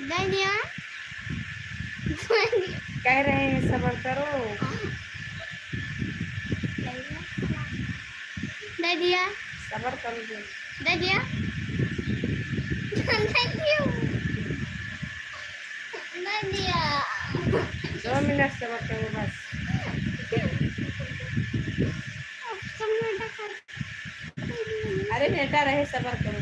दे दिया। कह रहे हैं सबर करो। दे दिया। सबर करो दे दिया। Thank you. दे दिया। 2 मिनट सबर करो बस। अरे बेटा रहे सबर करो।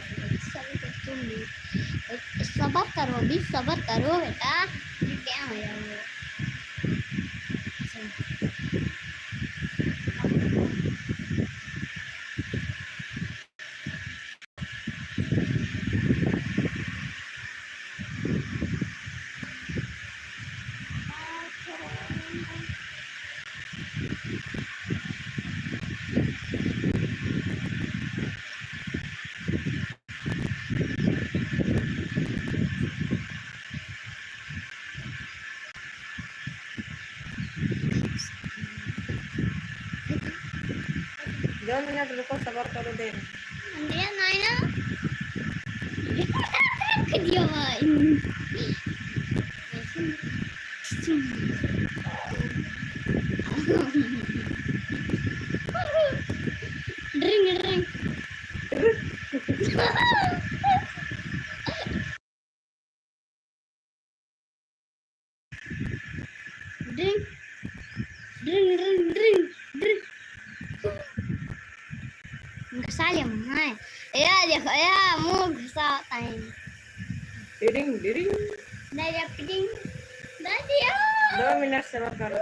सबर करो भी, सबर करो बेटा। क्या हो जाएगा? दो मिनट रुको सबर करो दे। दिया नहीं ना। रख दिया भाई। Drink drink. Drink drink drink drink drink. घुसा लिया मुँह है। या देखो या मुँह घुसा होता है। Deering Deering. दे दिया पिटिंग। दे दिया। 2 मिनट सबर करो।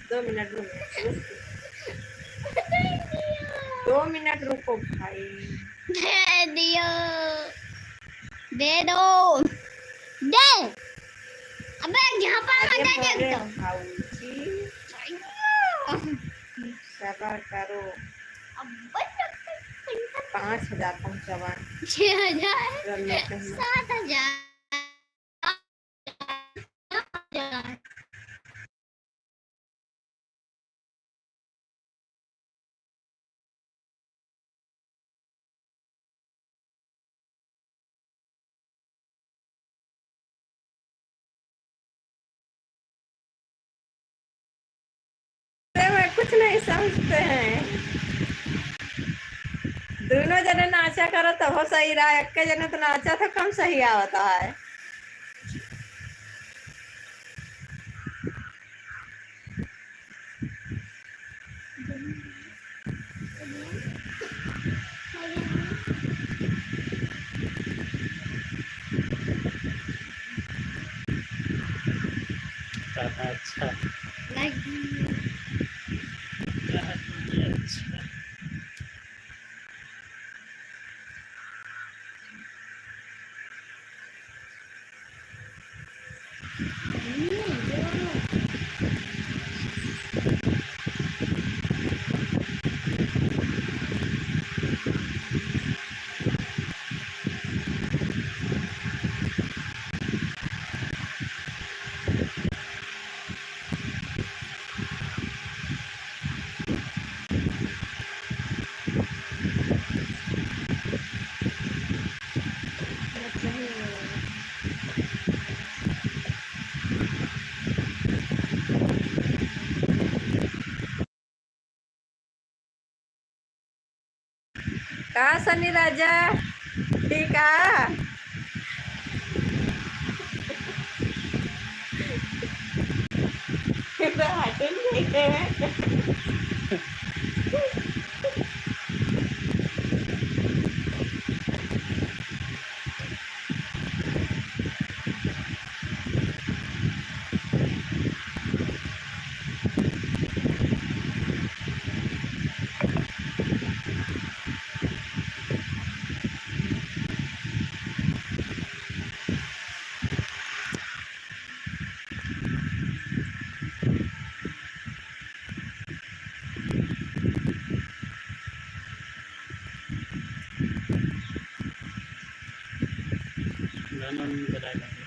2 मिनट रुको। 2 मिनट रुको भाई। दे दिया। दे दो। दे। अबे यहाँ पर मत दे दे तो। भाऊजी सबर करो। अब 5,000 पहुंचवा। 6,000 7,000। कुछ नहीं समझते हैं। दोनों जने नाचा करो तो हो सही रहा। एक के जने तो नाचा तो कम सही आवता है। अच्छा अच्छा कहा सनी राजा ठीक है। गाना नहीं बजाएगा।